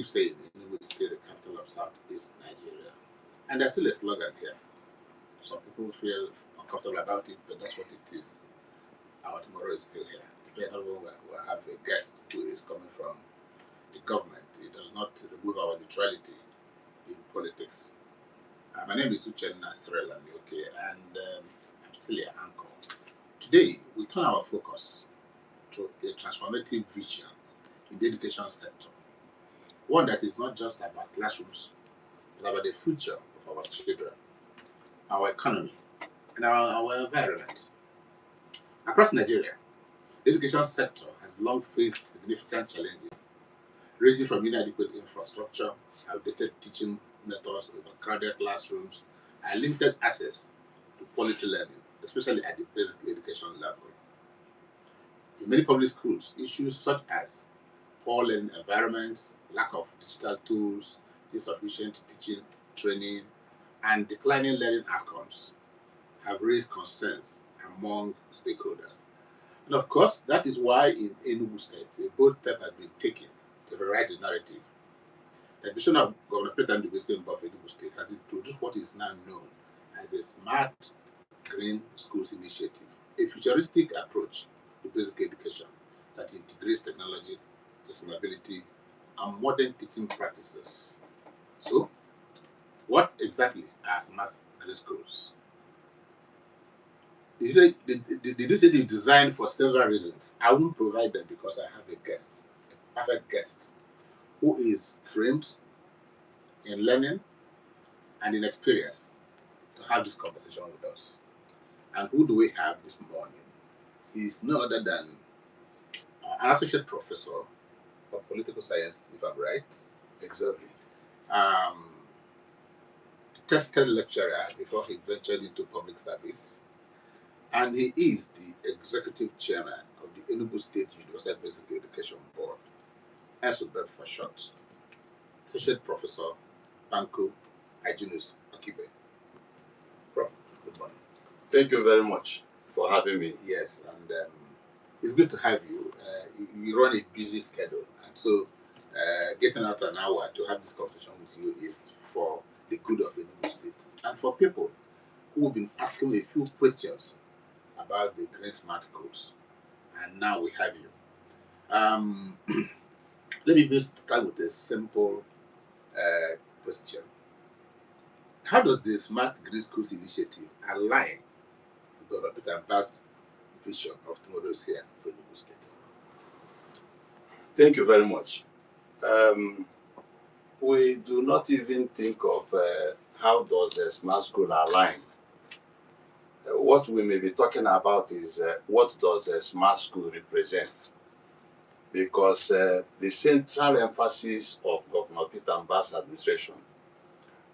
keep saying Enugu is still the capital of Southeast Nigeria. And there's still a slogan here. Some people feel uncomfortable about it, but that's what it is. Our tomorrow is still here. We have a guest who is coming from the government. It does not remove our neutrality in politics. My name is Uchen Nastrel, and I'm still your uncle. Today, we turn our focus to a transformative vision in the education sector. One that is not just about classrooms, but about the future of our children, our economy, and our environment. Across Nigeria, the education sector has long faced significant challenges, ranging from inadequate infrastructure, outdated teaching methods, overcrowded classrooms, and limited access to quality learning, especially at the basic education level. In many public schools, issues such as poor learning environments, lack of digital tools, insufficient teaching training, and declining learning outcomes have raised concerns among stakeholders. And of course, that is why in Enugu State, a bold step has been taken to rewrite the narrative. The admission of Governor Peter Mbah of Enugu State has introduced what is now known as the Smart Green Schools Initiative, a futuristic approach to basic education that integrates technology, sustainability, and modern teaching practices. So, what exactly are Smart Green Schools? The initiative designed for several reasons. I won't provide them because I have a perfect guest, who is framed in learning and in experience to have this conversation with us. And who do we have this morning? He's no other than an associate professor of political science, if I'm right. Exactly. Tested lecturer before he ventured into public service. And he is the executive chairman of the Enugu State Universal Basic Education Board, ESUBEB for short. Associate Professor Banku Ajinus Okibe. Prof, good morning. Thank you very much for having me. Yes, and it's good to have you. You run a busy schedule, and so getting out an hour to have this conversation with you is for the good of Enugu State and for people who have been asking a few questions about the Green Smart Schools, and now we have you. Let me just start with a simple question. How does the Smart Green Schools Initiative align with Governor Peter Mbah's vision of tomorrow is here for Enugu State? Thank you very much. We do not even think of how does a smart school align. What we may be talking about is what does a smart school represent? Because the central emphasis of Governor Peter Mbah's administration,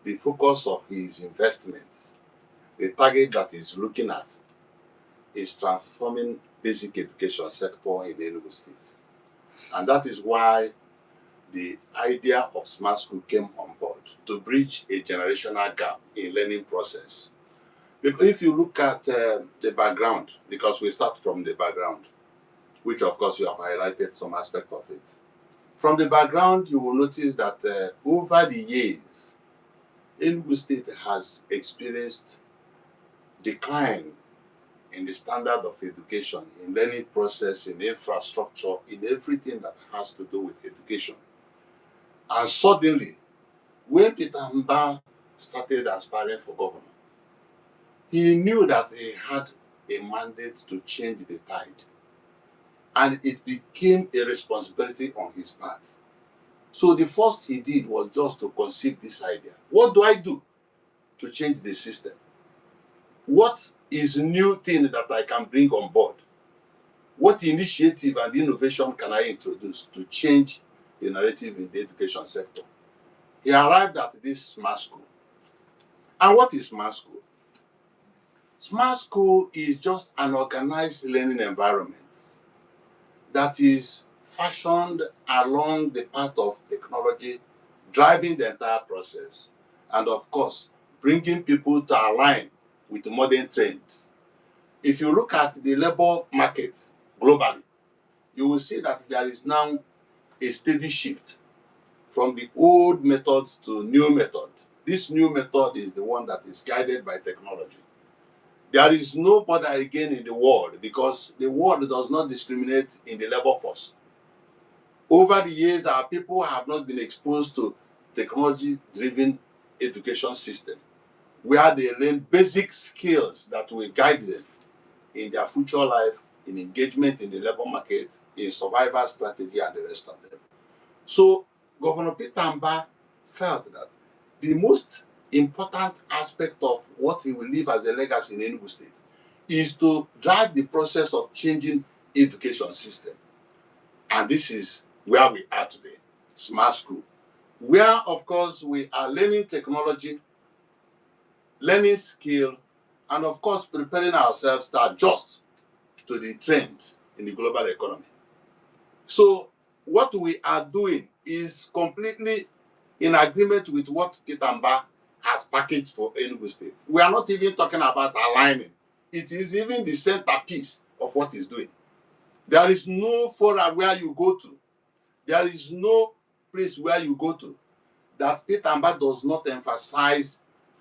the focus of his investments, the target that he's looking at is transforming basic education sector in Enugu State. And that is why the idea of smart school came on board, to bridge a generational gap in learning process. Because if you look at the background, because we start from the background, which of course you have highlighted some aspect of it. From the background, you will notice that over the years, Enugu State has experienced decline in the standard of education, in learning process, in infrastructure, in everything that has to do with education. And suddenly, when Peter Mbah started aspiring for governor, he knew that he had a mandate to change the tide. And it became a responsibility on his part. So the first he did was just to conceive this idea. What do I do to change the system? What is new thing that I can bring on board? What initiative and innovation can I introduce to change the narrative in the education sector? He arrived at this smart school. And what is smart school? Smart school is just an organized learning environment that is fashioned along the path of technology, driving the entire process, and of course, bringing people to align with modern trends. If you look at the labor market globally, you will see that there is now a steady shift from the old method to new method. This new method is the one that is guided by technology. There is no border again in the world because the world does not discriminate in the labor force. Over the years, our people have not been exposed to technology-driven education system where they learn basic skills that will guide them in their future life, in engagement in the labor market, in survival strategy, and the rest of them. So Governor Peter Mbah felt that the most important aspect of what he will leave as a legacy in Enugu State is to drive the process of changing education system. And this is where we are today, smart school, where of course we are learning technology, learning skill, and of course preparing ourselves to adjust to the trends in the global economy. So what we are doing is completely in agreement with what Peter Mbah has packaged for Enugu State. We are not even talking about aligning. It is even the centerpiece of what he's doing. There is no forum where you go to, there is no place where you go to that Peter Mbah does not emphasize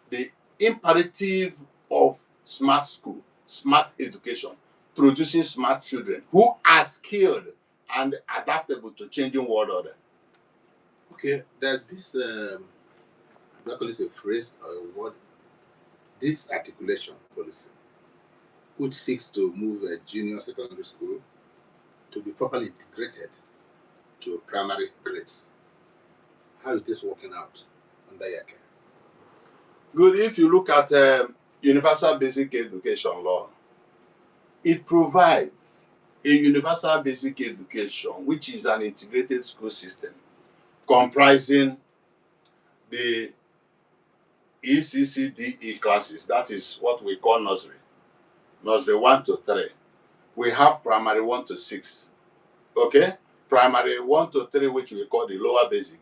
the imperative of smart school, smart education, producing smart children who are skilled and adaptable to changing world order. Okay, that this, I'm not calling it a phrase or a word, this articulation policy, which seeks to move a junior secondary school to be properly integrated to primary grades. How is this working out under your care? Good. If you look at universal basic education law, it provides a universal basic education, which is an integrated school system comprising the ECCDE classes. That is what we call nursery 1 to 3. We have primary 1 to 6. Okay, primary 1 to 3, which we call the lower basic,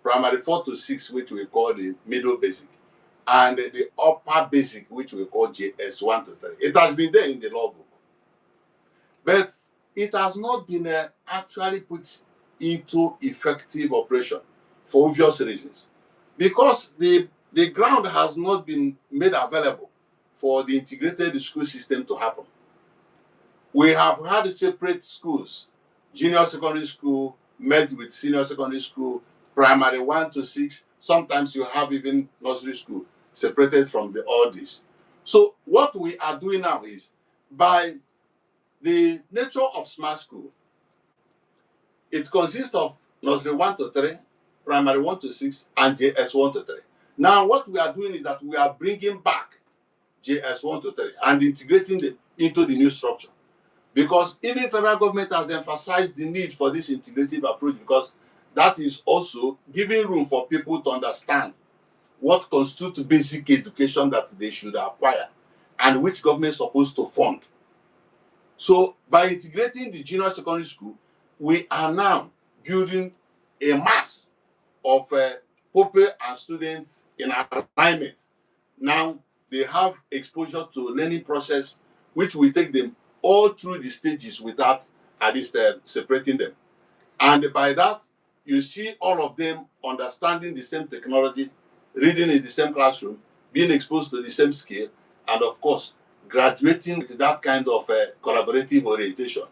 primary 4 to 6, which we call the middle basic, and the upper basic, which we call JS 1 to 3. It has been there in the law book, but it has not been actually put into effective operation for obvious reasons, because the ground has not been made available for the integrated school system to happen. We have had separate schools, junior secondary school merged with senior secondary school, primary 1 to 6. Sometimes you have even nursery school separated from all this. So what we are doing now is, by the nature of smart school, it consists of nursery 1 to 3, primary 1 to 6, and JS 1 to 3. Now what we are doing is that we are bringing back JS 1 to 3 and integrating them into the new structure. Because even federal government has emphasized the need for this integrative approach, because that is also giving room for people to understand what constitutes basic education that they should acquire and which government is supposed to fund. So by integrating the junior secondary school, we are now building a mass of pupils and students in alignment. Now they have exposure to learning process, which will take them all through the stages without at least separating them. And by that, you see all of them understanding the same technology, reading in the same classroom, being exposed to the same skill, and of course, graduating with that kind of collaborative orientation.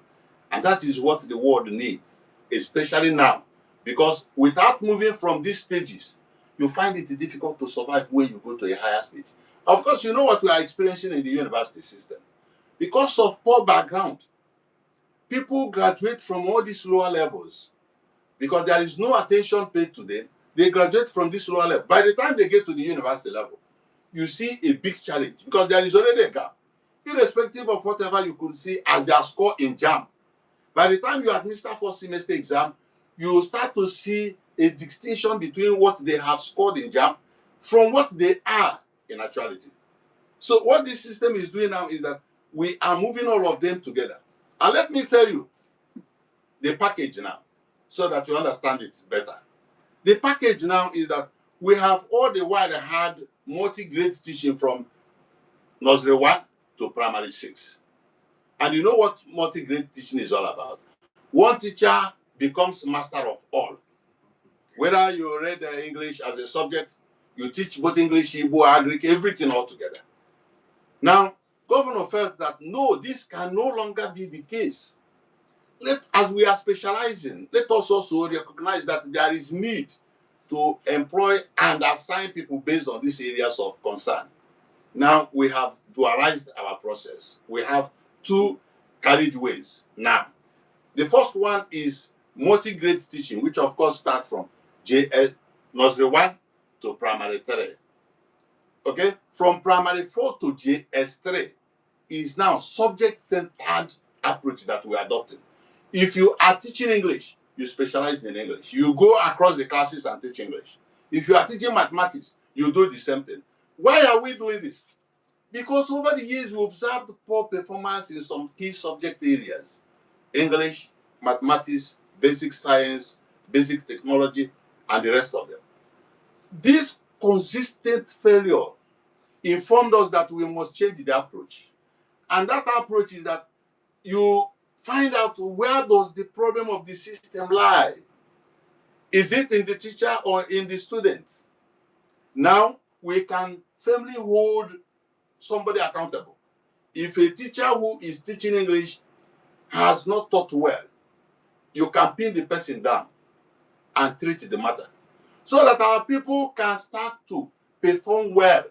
And that is what the world needs, especially now. Because without moving from these stages, you find it difficult to survive when you go to a higher stage. Of course, you know what we are experiencing in the university system. Because of poor background, people graduate from all these lower levels because there is no attention paid to them. They graduate from this lower level. By the time they get to the university level, you see a big challenge because there is already a gap. Irrespective of whatever you could see as their score in JAM, by the time you administer first semester exam, you start to see a distinction between what they have scored in JAM from what they are in actuality. So what this system is doing now is that we are moving all of them together. And let me tell you the package now, so that you understand it better. The package now is that we have all the while had multi-grade teaching from nursery 1 to primary 6. And you know what multi-grade teaching is all about? One teacher becomes master of all. Whether you read English as a subject, you teach both English, Igbo, Agric, everything all together. Now, governor felt that no, this can no longer be the case. As we are specializing, let us also recognize that there is need to employ and assign people based on these areas of concern. Now we have dualized our process. We have two carriageways now. The first one is multi-grade teaching, which of course starts from nursery 1 to primary 3. Okay, from primary 4 to JS3 is now subject-centered approach that we're adopting. If you are teaching English, you specialize in English. You go across the classes and teach English. If you are teaching mathematics, you do the same thing. Why are we doing this? Because over the years, we observed poor performance in some key subject areas: English, mathematics, basic science, basic technology, and the rest of them. This consistent failure informed us that we must change the approach. And that approach is that you find out where does the problem of the system lie. Is it in the teacher or in the students? Now we can firmly hold somebody accountable. If a teacher who is teaching English has not taught well, you can pin the person down and treat the matter, so that our people can start to perform well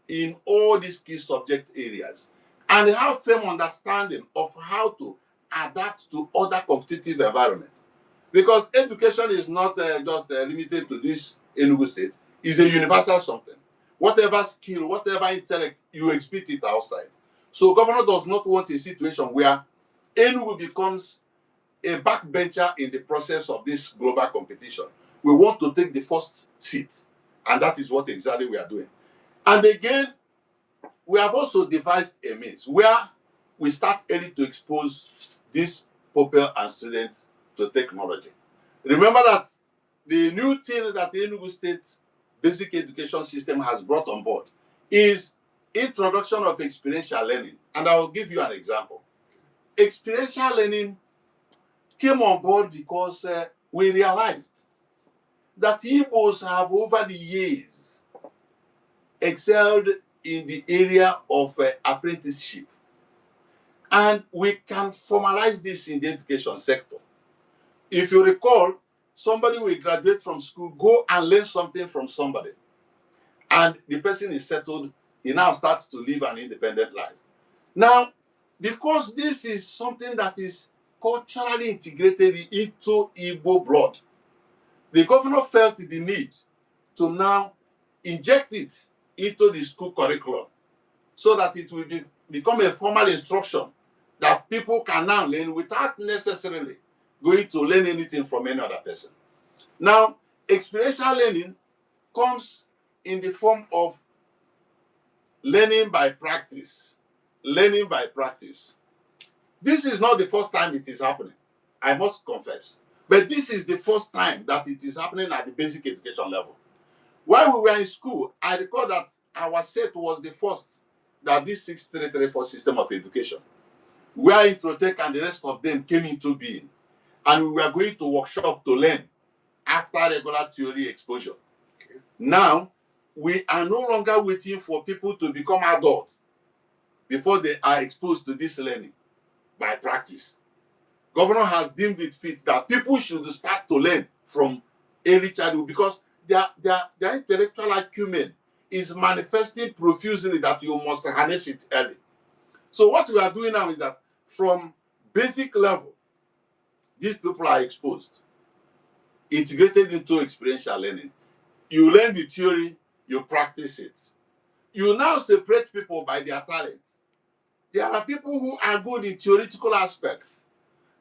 in all these key subject areas and have firm understanding of how to adapt to other competitive environments. Because education is not just limited to this Enugu state. It's a universal something. Whatever skill, whatever intellect, you exhibit it outside. So governor does not want a situation where Enugu becomes a backbencher in the process of this global competition. We want to take the first seat, and that is what exactly we are doing. And again, we have also devised a means where we start early to expose these pupils and students to technology. Remember that the new thing that the Enugu State basic education system has brought on board is introduction of experiential learning. And I will give you an example. Experiential learning came on board because we realized that Igbos have over the years excelled in the area of apprenticeship. And we can formalize this in the education sector. If you recall, somebody will graduate from school, go and learn something from somebody, and the person is settled, he now starts to live an independent life. Now, because this is something that is culturally integrated into Igbo blood, the governor felt the need to now inject it into the school curriculum so that it will become a formal instruction that people can now learn without necessarily going to learn anything from any other person. Now, experiential learning comes in the form of learning by practice. Learning by practice. This is not the first time it is happening, I must confess. But this is the first time that it is happening at the basic education level. While we were in school, I recall that our set was the first that this 6334 system of education, where Introtech and the rest of them came into being. And we were going to workshop to learn after regular theory exposure. Okay. Now, we are no longer waiting for people to become adults before they are exposed to this learning by practice. Governor has deemed it fit that people should start to learn from early childhood because their intellectual acumen is manifesting profusely that you must harness it early. So what we are doing now is that from basic level, these people are exposed, integrated into experiential learning. You learn the theory, you practice it. You now separate people by their talents. There are people who are good in theoretical aspects.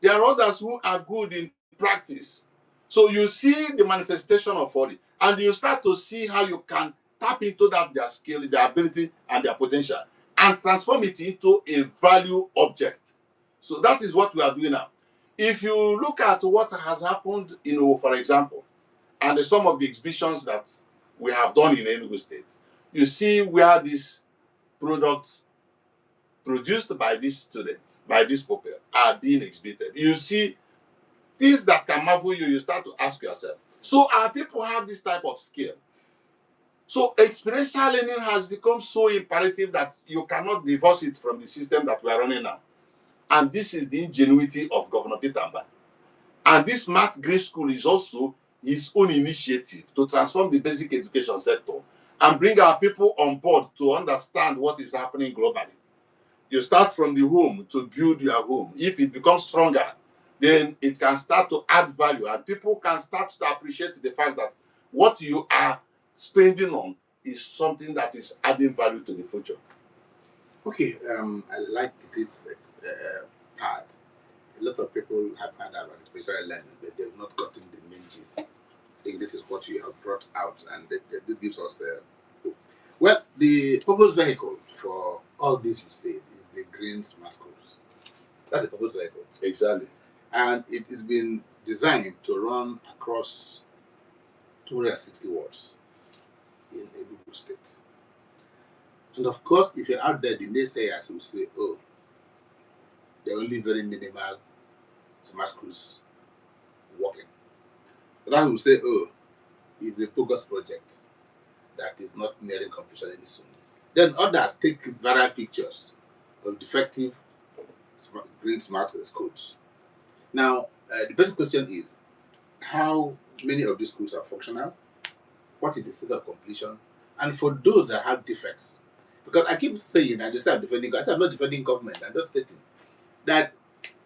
There are others who are good in practice. So you see the manifestation of all it, and you start to see how you can tap into that their skill, their ability, and their potential, and transform it into a value object. So that is what we are doing now. If you look at what has happened in Enugu, for example, and some of the exhibitions that we have done in Enugu State, you see where these products produced by these students, by these people, are being exhibited. You see things that can marvel you. You start to ask yourself, So our people have this type of skill. So experiential learning has become so imperative that you cannot divorce it from the system that we are running now. And this is the ingenuity of Governor Peter Mbah. And this Smart Green School is also his own initiative to transform the basic education sector and bring our people on board to understand what is happening globally. You start from the home to build your home. If it becomes stronger, then it can start to add value, and people can start to appreciate the fact that what you are spending on is something that is adding value to the future. Okay, I like this part. A lot of people have heard about experiential learning, but they've not gotten the main gist. I think this is what you have brought out, and this gives us hope. Well, the purpose vehicle for all this you said is the Green Smart Schools. That's the purpose vehicle. Exactly. And it has been designed to run across 260 wards in Enugu State. And of course, if you're out there, the naysayers will say, oh, there are only very minimal smart schools working. That will say, oh, it's a bogus project that is not nearing completion any soon. Then others take viral pictures of defective green smart schools. Now, the basic question is, how many of these schools are functional? What is the state of completion? And for those that have defects, because I keep saying, and they say I'm defending, I say I'm not defending government, I'm just stating that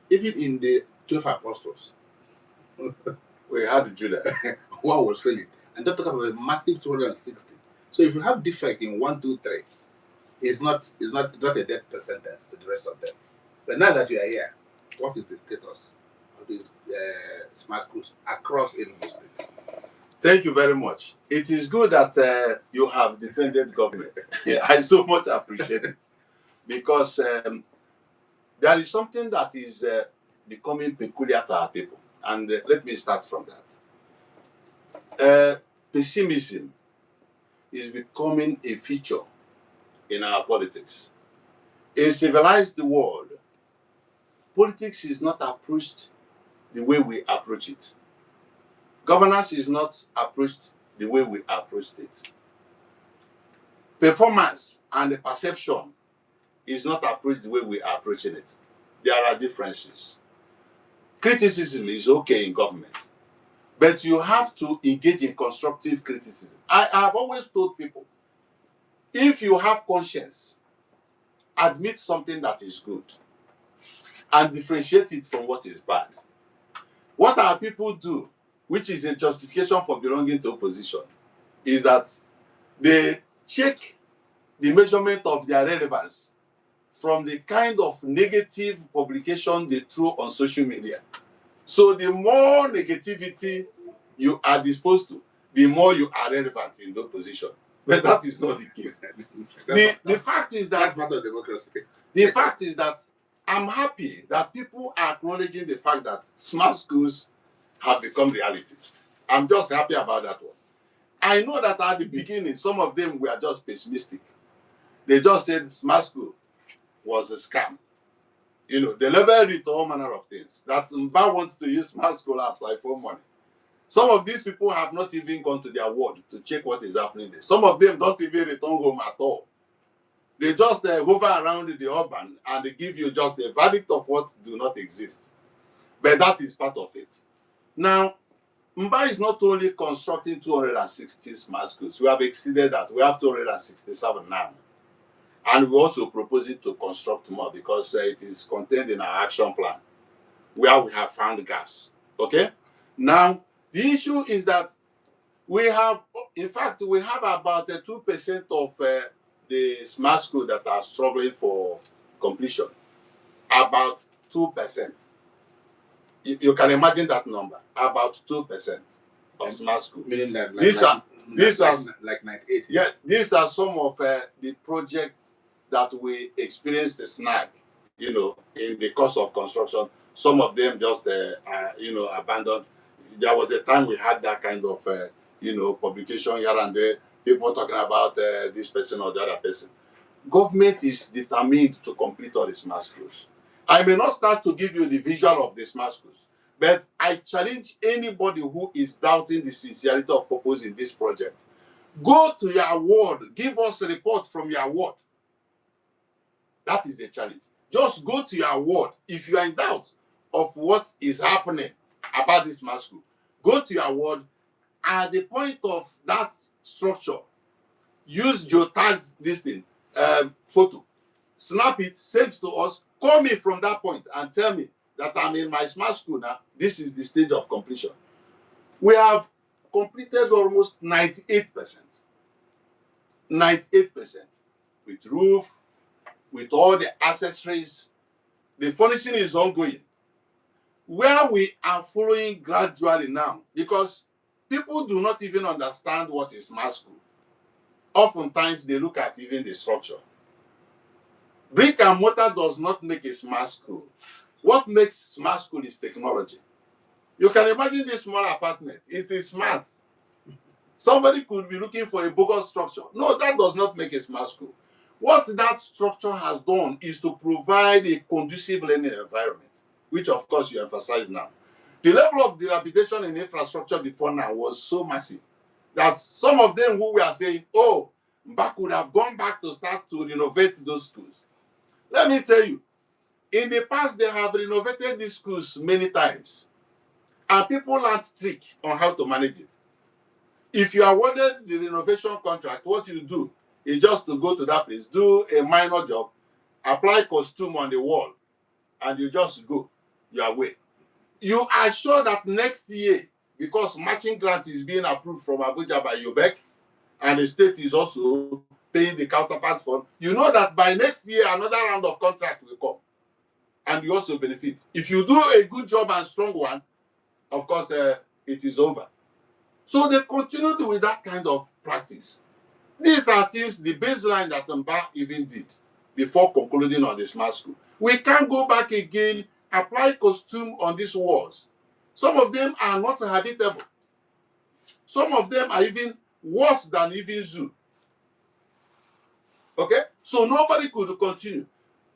even in the 12 apostles, we had Judah. one was failing. And don't talk about a massive 260. So if you have defect in 1, 2, 3, it's not a death sentence to the rest of them. But now that you are here, what is the status of the smart schools across Enugu State? Thank you very much. It is good that you have defended government. I so much appreciate it, because there is something that is becoming peculiar to our people. And let me start from that. Pessimism is becoming a feature in our politics. In civilized world, politics is not approached the way we approach it. Governance is not approached the way we approached it. Performance and the perception is not approached the way we are approaching it. There are differences. Criticism is okay in government, but you have to engage in constructive criticism. I have always told people, if you have conscience, admit something that is good and differentiate it from what is bad. What our people do, which is a justification for belonging to opposition, is that they check the measurement of their relevance from the kind of negative publication they throw on social media. So the more negativity you are disposed to, the more you are relevant in those positions. But that is not the case. The fact is that that's part of democracy. The fact is that I'm happy that people are acknowledging the fact that smart schools have become reality. I'm just happy about that one. I know that at the beginning, some of them were just pessimistic. They just said smart school was a scam. You know, they labeled it all manner of things. That Mbah wants to use smart school as iPhone money. Some of these people have not even gone to their ward to check what is happening there. Some of them don't even return home at all. They just hover around the urban and they give you just a verdict of what do not exist. But that is part of it. Now, Mbah is not only constructing 260 smart schools. We have exceeded that. We have 267 now. And we're also proposing to construct more because it is contained in our action plan where we have found gaps. Okay? Now, the issue is that we have, in fact, we have about 2% of the smart schools that are struggling for completion. About 2%. You can imagine that number. About 2% of smart schools. Meaning that these are like 98. Yes, these are some of the projects that we experienced a snag, you know, in the course of construction. Some of them just, abandoned. There was a time we had that kind of, publication here and there, people talking about this person or the other person. Government is determined to complete all the smart schools. I may not start to give you the visual of the smart schools, But I challenge anybody who is doubting the sincerity of purpose in this project. Go to your ward. Give us a report from your ward. That is the challenge. Just go to your ward. If you are in doubt of what is happening about this mass school, go to your ward. At the point of that structure, use geotagged this thing, photo. Snap it, send it to us. Call me from that point and tell me that I'm in my smart school now. This is the stage of completion. We have completed almost 98%. 98%. With roof, with all the accessories. The furnishing is ongoing. Where we are following gradually now, because people do not even understand what is smart school. Oftentimes, they look at even the structure. Brick and mortar does not make a smart school. What makes smart school is technology. You can imagine this small apartment. It is smart. Somebody could be looking for a bogus structure. No, that does not make a smart school. What that structure has done is to provide a conducive learning environment, which of course you emphasize now. The level of dilapidation in infrastructure before now was so massive that some of them who were saying, oh, Mbah could have gone back to start to renovate those schools. Let me tell you, in the past, they have renovated these schools many times, and people learned trick on how to manage it. If you are awarded the renovation contract, what you do is just to go to that place, do a minor job, apply costume on the wall, and you just go your way. You are sure that next year, because matching grant is being approved from Abuja by UBEC, and the state is also paying the counterpart fund, you know that by next year, another round of contract will come, and you also benefit. If you do a good job and strong one, of course, it is over. So they continued with that kind of practice. These are things, the baseline that Mbah even did before concluding on the smart school. We can't go back again, apply costume on these walls. Some of them are not habitable. Some of them are even worse than even zoo. Okay? So nobody could continue.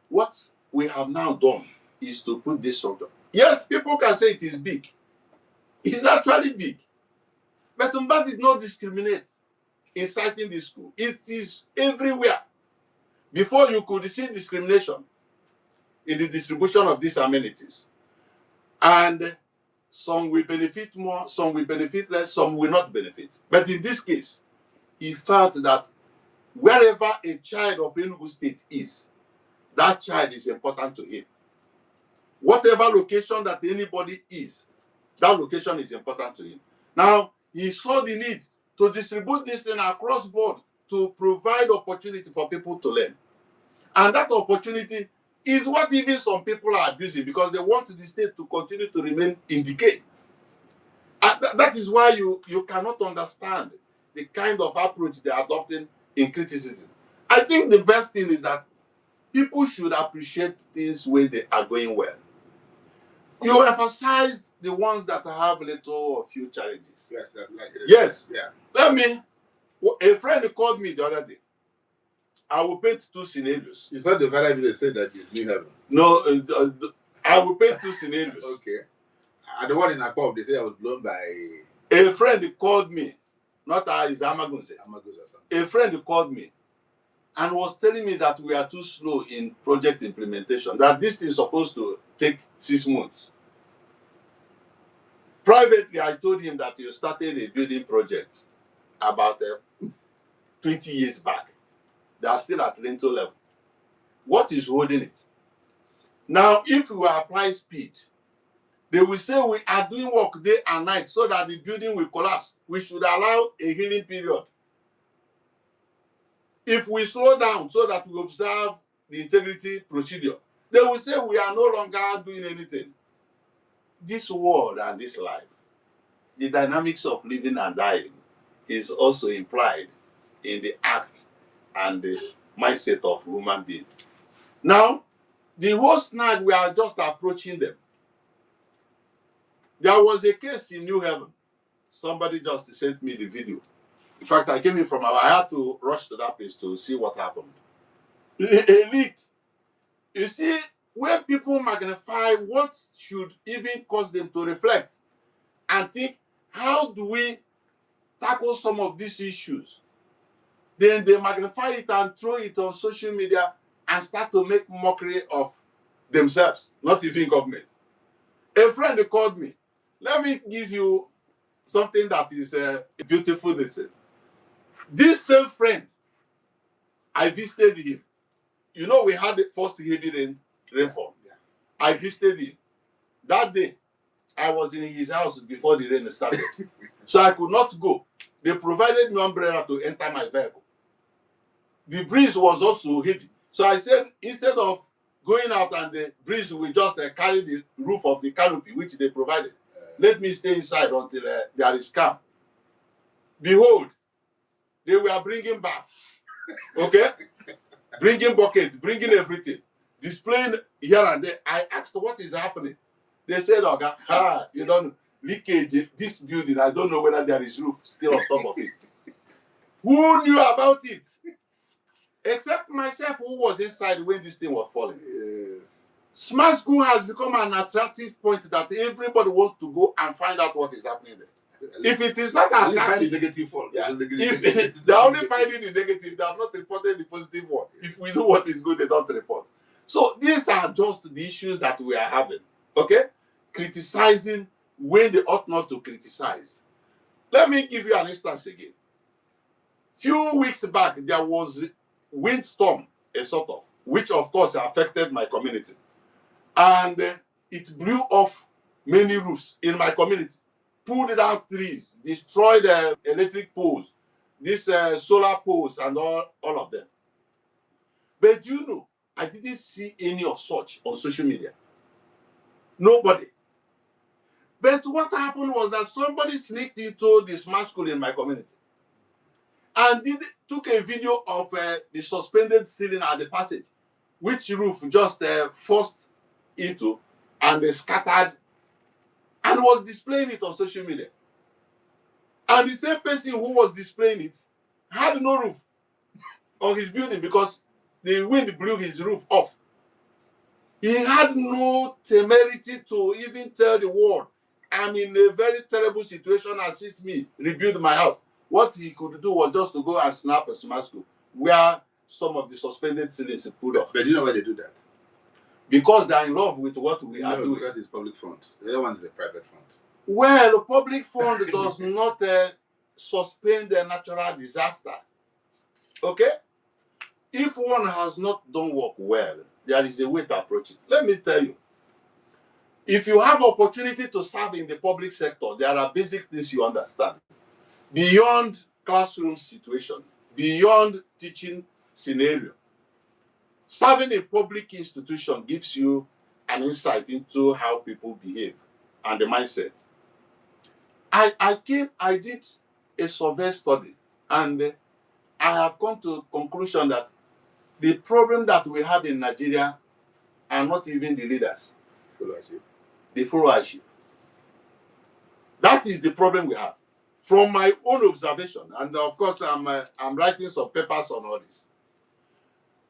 What we have now done is to put this structure. Yes, people can say it is big. It's actually big. But Mbah did not discriminate in citing this school. It is everywhere. Before you could see discrimination in the distribution of these amenities. And some will benefit more, some will benefit less, some will not benefit. But in this case, he felt that wherever a child of Enugu State is, that child is important to him. Whatever location that anybody is, that location is important to him. Now, he saw the need to distribute this thing across board to provide opportunity for people to learn. And that opportunity is what even some people are abusing because they want the state to continue to remain in decay. And that is why you cannot understand the kind of approach they are adopting in criticism. I think the best thing is that people should appreciate things when they are going well. You emphasized the ones that have little or few challenges. Yes, like it is. Yes. Yeah. Let me, a friend called me the other day. I will paint two scenarios. You said the very video said that it's new heaven. No, I will paint two scenarios. Okay. And the one in Akpov, they say I was blown by A friend called me, not is Amagunse. Amagus or something. A friend called me and was telling me that we are too slow in project implementation, that this is supposed to take 6 months. Privately, I told him that you started a building project about 20 years back. They are still at lintel level. What is holding it? Now, if we apply speed, they will say we are doing work day and night so that the building will collapse. We should allow a healing period. If we slow down so that we observe the integrity procedure, they will say we are no longer doing anything. This world and this life, the dynamics of living and dying is also implied in the act and the mindset of human being. Now, the whole snag, we are just approaching them. There was a case in New Haven. Somebody just sent me the video. In fact, I came in from, I had to rush to that place to see what happened. A leak. You see, when people magnify what should even cause them to reflect and think, how do we tackle some of these issues? Then they magnify it and throw it on social media and start to make mockery of themselves, not even government. A friend called me. Let me give you something that is beautiful. This same friend, I visited him. You know, we had the first heavy rainfall. Yeah. I visited him. That day, I was in his house before the rain started. So I could not go. They provided me umbrella to enter my vehicle. The breeze was also heavy. So I said, instead of going out and the breeze will just carry the roof of the canopy, which they provided, let me stay inside until there is calm. Behold, they were bringing bath, okay? Bringing bucket, bringing everything, displaying here and there. I asked what is happening. They said, "Okay, you don't leakage this building. I don't know whether there is roof still on top of it." Who knew about it? Except myself, who was inside when this thing was falling. Yes. Smart school has become an attractive point that everybody wants to go and find out what is happening there. If it is not attractive, negative one. Yeah. If they are only finding the negative, they have not reported the positive one. If we do what is good, they don't report. So these are just the issues that we are having. Okay? Criticizing when they ought not to criticize. Let me give you an instance again. Few weeks back, there was windstorm, a sort of, which of course affected my community. And it blew off many roofs in my community. Pulled down trees, destroyed electric poles, these solar poles and all of them. But you know, I didn't see any of such on social media. Nobody. But what happened was that somebody sneaked into the smart school in my community and took a video of the suspended ceiling at the passage, which roof just forced into and they scattered and was displaying it on social media. And the same person who was displaying it had no roof on his building because the wind blew his roof off. He had no temerity to even tell the world, I'm in a very terrible situation, assist me, rebuild my house. What he could do was just to go and snap a smart school where some of the suspended ceilings pulled off. But do you know why they do that? Because they are in love with what we are doing. Because it's public funds. The other one is a private fund. Well, the public fund does not suspend the natural disaster. Okay? If one has not done work well, there is a way to approach it. Let me tell you. If you have opportunity to serve in the public sector, there are basic things you understand. Beyond classroom situation, beyond teaching scenario, serving a public institution gives you an insight into how people behave and the mindset. I did a survey study, and I have come to the conclusion that the problem that we have in Nigeria are not even the leaders, Followership. the followership. That is the problem we have. From my own observation, and of course I'm writing some papers on all this,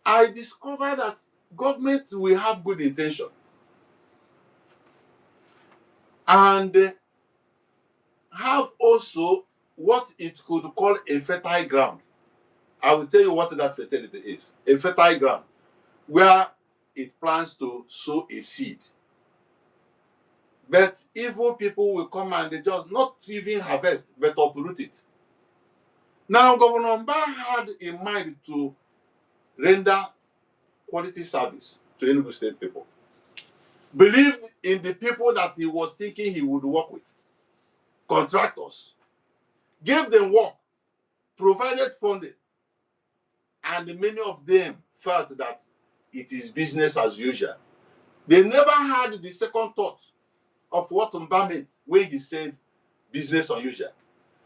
I discovered that government will have good intention and have also what it could call a fertile ground. I will tell you what that fertility is. A fertile ground where it plans to sow a seed. But evil people will come and they just not even harvest, but uproot it. Now, Governor Mbah had in mind to render quality service to Enugu State people. Believed in the people that he was thinking he would work with. Contractors. Gave them work. Provided funding. And many of them felt that it is business as usual. They never had the second thought of what Mbah meant when he said business unusual.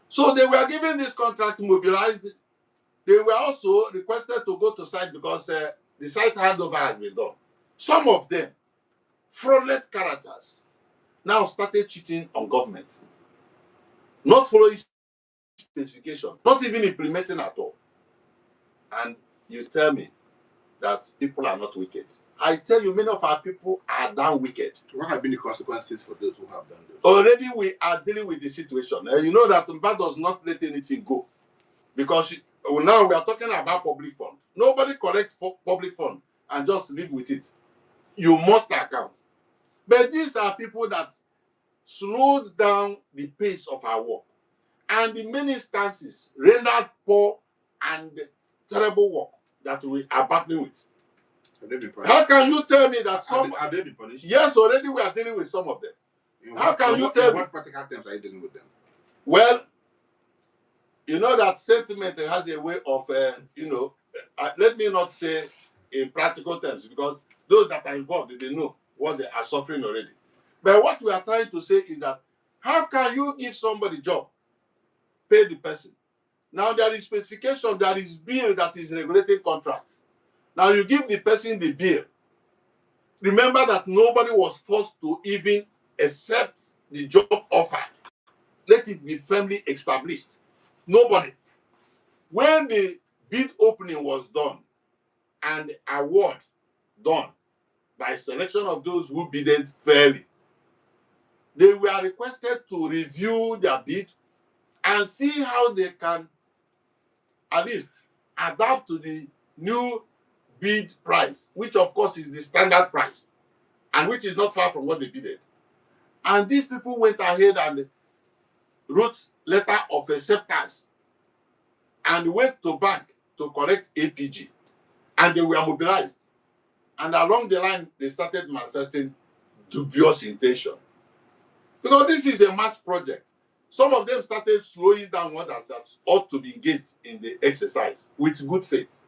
So they were given this contract, mobilized. They were also requested to go to site because the site handover has been done. Some of them, fraudulent characters, now started cheating on government. Not following specification, not even implementing at all. And you tell me that people are not wicked. I tell you, many of our people are damn wicked. What have been the consequences for those who have done this? Already we are dealing with the situation. You know that Mbah does not let anything go. Because now we are talking about public fund. Nobody collects for public fund and just live with it. You must account. But these are people that slowed down the pace of our work. And in many instances, rendered poor and terrible work that we are battling with. How can you tell me that some... Are they been punished? Yes, already we are dealing with some of them. How can you tell me? What practical terms are you dealing with them? Well, you know that sentiment has a way of, let me not say in practical terms, because those that are involved, they know what they are suffering already. But what we are trying to say is that, how can you give somebody a job, pay the person? Now there is specification, there is bill that is regulating contract. Now you give the person the bill. Remember that nobody was forced to even accept the job offer. Let it be firmly established. Nobody. When the bid opening was done and award done by selection of those who bidded fairly, they were requested to review their bid and see how they can at least adapt to the new bid price, which of course is the standard price and which is not far from what they bidded. And these people went ahead and wrote letter of acceptance and went to bank to collect APG, and they were mobilized. And along the line, they started manifesting dubious intention. Because this is a mass project. Some of them started slowing down others that ought to be engaged in the exercise with good faith,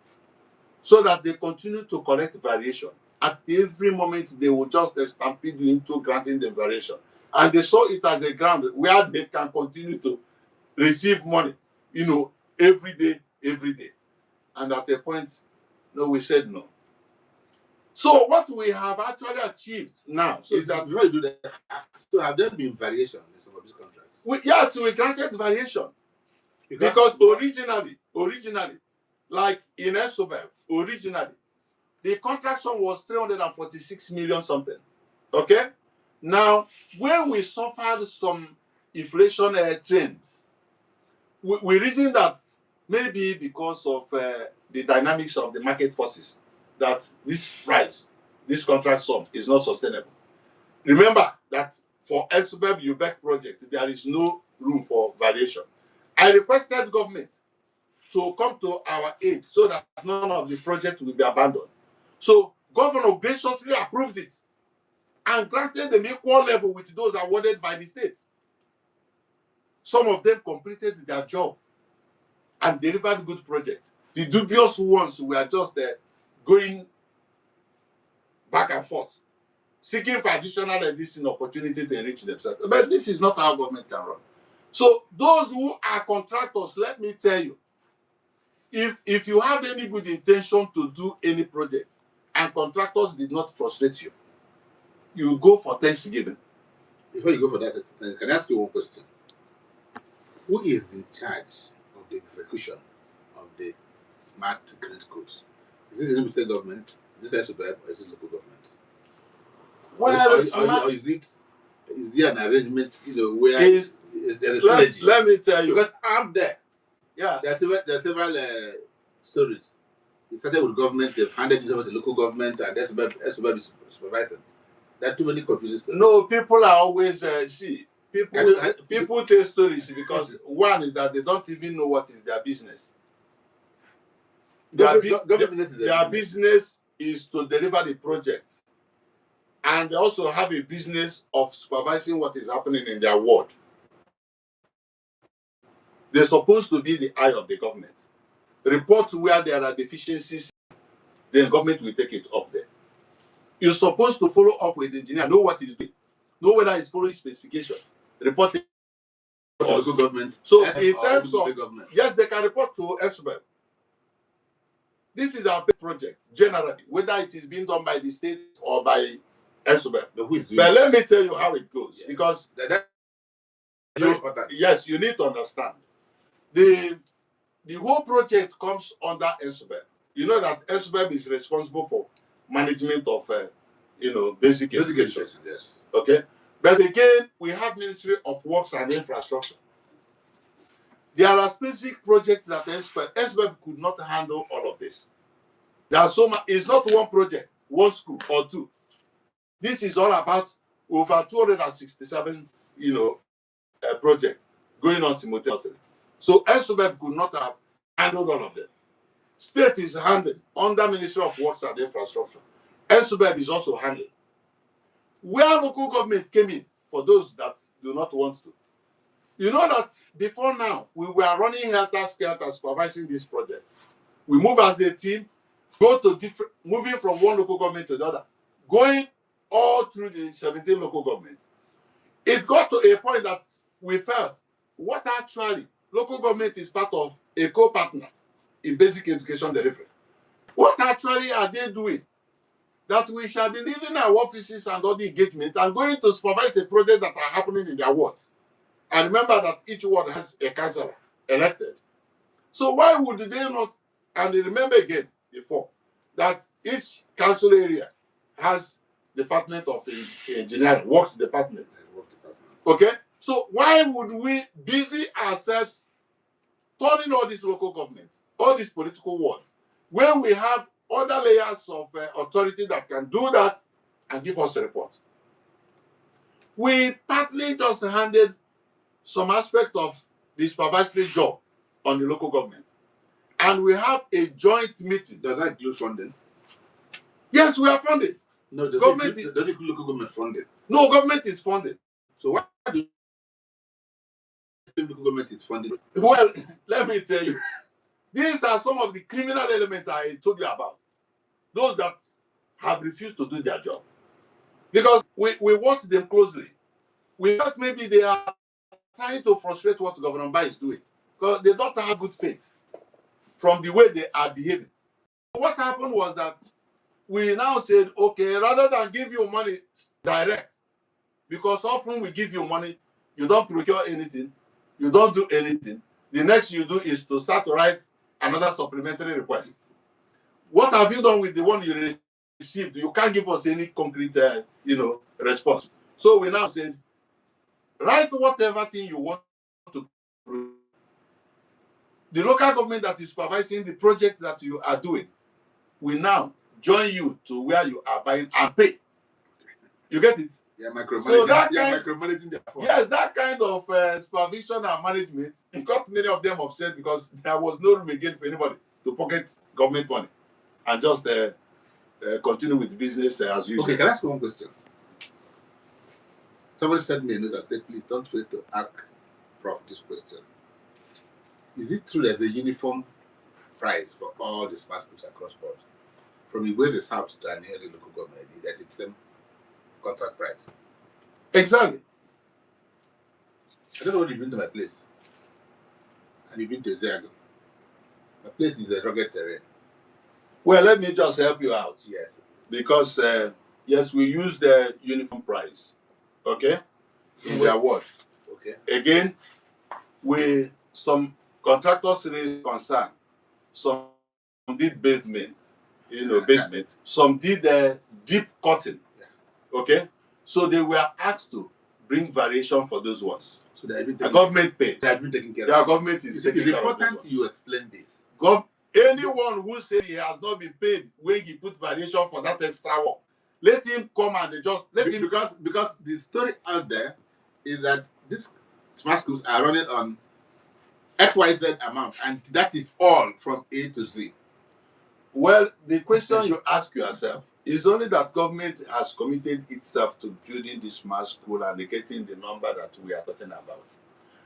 so that they continue to collect variation. At every moment, they will just stampede you into granting the variation. And they saw it as a ground where they can continue to receive money, every day. And at a point, no, we said no. So what we have actually achieved now is that... Before you do that, so have there been variation in some of these contracts? Yes, we granted variation. Because originally, like in Esobel, originally, the contract sum was 346 million something. Okay? Now, when we suffered some inflation trends, we reasoned that maybe because of the dynamics of the market forces, that this price, this contract sum, is not sustainable. Remember that for Elsebeb UBEC project, there is no room for variation. I requested government to come to our aid so that none of the project will be abandoned. So governor graciously approved it and granted them equal level with those awarded by the state. Some of them completed their job and delivered good project. The dubious ones were just going back and forth, seeking for additional additional opportunity to enrich themselves. But this is not how government can run. So those who are contractors, let me tell you, if you have any good intention to do any project and contractors did not frustrate you, you go for Thanksgiving. Before you go for that, can I ask you one question? Who is in charge of the execution of the smart green schools? Is this the Enugu state government? Is this SUBEB or is it local government? Well, or is there an arrangement, where is there a synergy? Let me tell you. Because out there, yeah, there are several stories. It started with government, they've handed it over to the local government, and SUBEB is supervising. There are too many confusing stories. No, people are always people tell stories because one is that they don't even know what is their business. Their business is to deliver the project, and they also have a business of supervising what is happening in their ward. They're supposed to be the eye of the government. Report where there are deficiencies, then government will take it up there. You're supposed to follow up with the engineer, know what he's doing, know whether he's following specification, report it to local government. So in terms of government, yes, they can report to SUBEB. This is our project, generally, whether it is being done by the state or by SUBEB. But let me tell you how it goes, yes. Because yes, you need to understand. The whole project comes under SUBEB. You know that SUBEB is responsible for management of, basic education. Yes. Okay, but again, we have Ministry of Works and Infrastructure. There are specific projects that SBEP could not handle all of this. There are so much. It's not one project, one school or two. This is all about over 267, projects going on simultaneously. So SBEP could not have handled all of them. State is handling under Ministry of Works and Infrastructure. SBEP is also handling. Where local government came in, for those that do not want to, you know that before now, we were running helter-skelter supervising this project. We move as a team, go to different, moving from one local government to the other, going all through the 17 local governments. It got to a point that we felt, what actually, local government is part of a co-partner in basic education delivery. What actually are they doing? That we shall be leaving our offices and all the engagement and going to supervise a project that are happening in their ward. And remember that each ward has a councillor elected. So why would they not? And remember again before that each council area has Department of Engineering, Works Department. Okay? So why would we busy ourselves turning all these local governments, all these political wards, when we have other layers of authority that can do that and give us a report? We partly just handed some aspect of the supervisory job on the local government. And we have a joint meeting. Does that include funding? Yes, we are funded. No, does it include local government funding? No, government is funded. So why do you think local government is funded? Well, let me tell you. These are some of the criminal elements I told you about. Those that have refused to do their job. Because we watch them closely. We thought maybe they are trying to frustrate what Governor Mbah is doing. Because they don't have good faith from the way they are behaving. What happened was that we now said, okay, rather than give you money direct, because often we give you money, you don't procure anything, you don't do anything. The next you do is to start to write another supplementary request. What have you done with the one you received? You can't give us any concrete, response. So we now said, write whatever thing you want to do. The local government that is supervising the project that you are doing will now join you to where you are buying and pay. You get it? Yeah, micromanaging. So Micromanaging their funds. Yes, that kind of supervision and management got many of them upset because there was no room again for anybody to pocket government money and just continue with business as usual. Okay, can I ask one question? Somebody sent me a note and said, please don't fail to ask Prof this question. Is it true there's a uniform price for all the smart schools across board? From the West, the South to any other local government, is that it's the same contract price? Exactly. I don't know when you've been to my place. And you've been to Zago. My place is a rugged terrain. Well, let me just help you out. Yes. Because, yes, we use the uniform price, okay, in their word. Okay. Again, some contractors raised concern. Some did basement. Some did deep cutting. Yeah. Okay? So they were asked to bring variation for those ones. So the government paid. They have been taking care of. Their government is taking care of. It's important you explain this. Anyone who said he has not been paid when he put variation for that extra work, let him come and because the story out there is that these smart schools are running on XYZ amount, and that is all from A to Z. Well, the question you ask yourself is only that government has committed itself to building this smart school and getting the number that we are talking about.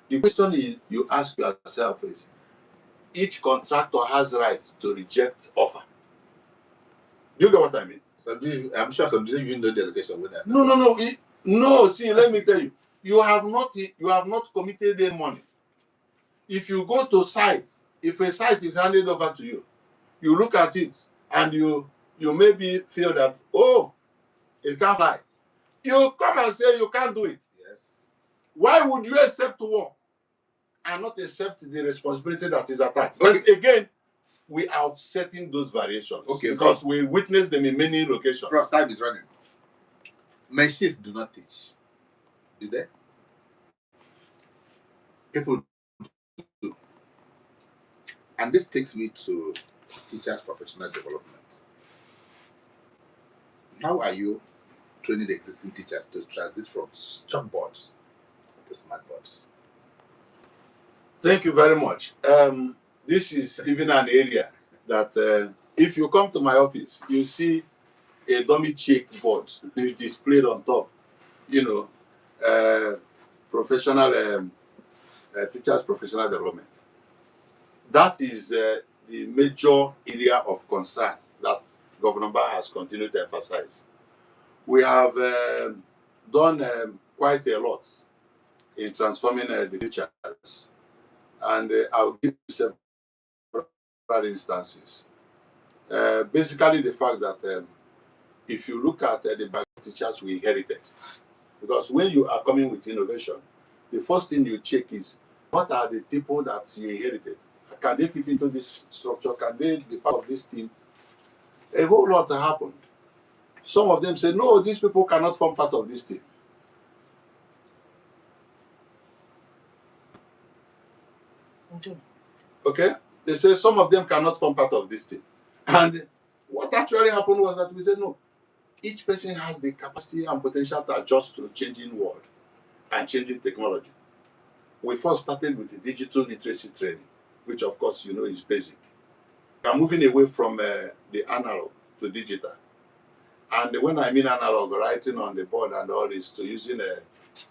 The question you ask yourself is, each contractor has rights to reject offer. Do you get what I mean? I'm sure some people even know the education with that. No. See, let me tell you, you have not committed any money. If you go to sites, if a site is handed over to you, you look at it and you maybe feel that, oh, it can't fly. You come and say you can't do it. Yes. Why would you accept work and not accept the responsibility that is attached? Okay. But again, we are offsetting those variations. Okay, because we witness them in many locations. Prof, time is running. Machines do not teach. Do they? People do. And this takes me to teachers' professional development. How are you training the existing teachers to transit from chalkboards to smart boards? Thank you very much. This is even an area that if you come to my office, you see a dummy check board displayed on top. You know, professional teachers' professional development. That is the major area of concern that Governor Mbah has continued to emphasize. We have done quite a lot in transforming the teachers, and I'll give you several instances. Basically, the fact that if you look at the teachers we inherited, because when you are coming with innovation, the first thing you check is what are the people that you inherited? Can they fit into this structure? Can they be part of this team? A whole lot happened. Some of them said, no, these people cannot form part of this team. Okay? They say some of them cannot form part of this team. And what actually happened was that we said, no, each person has the capacity and potential to adjust to changing world and changing technology. We first started with the digital literacy training, which of course you know is basic. We are moving away from the analog to digital. And when I mean analog, writing on the board and all this, to using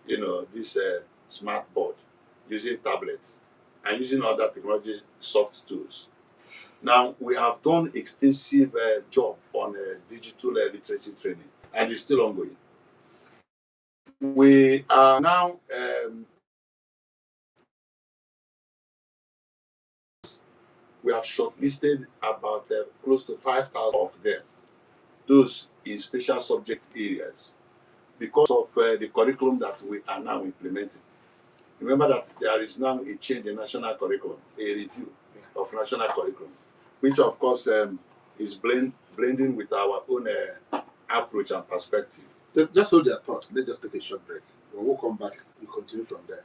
this smart board, using tablets, and using other technology soft tools. Now, we have done extensive job on digital literacy training, and it's still ongoing. We are now we have shortlisted about close to 5,000 of them, those in special subject areas, because of the curriculum that we are now implementing. Remember that there is now a change in national curriculum, a review of national curriculum, which of course is blending with our own approach and perspective. Just hold your thoughts. Let's just take a short break. When we come back, we continue from there.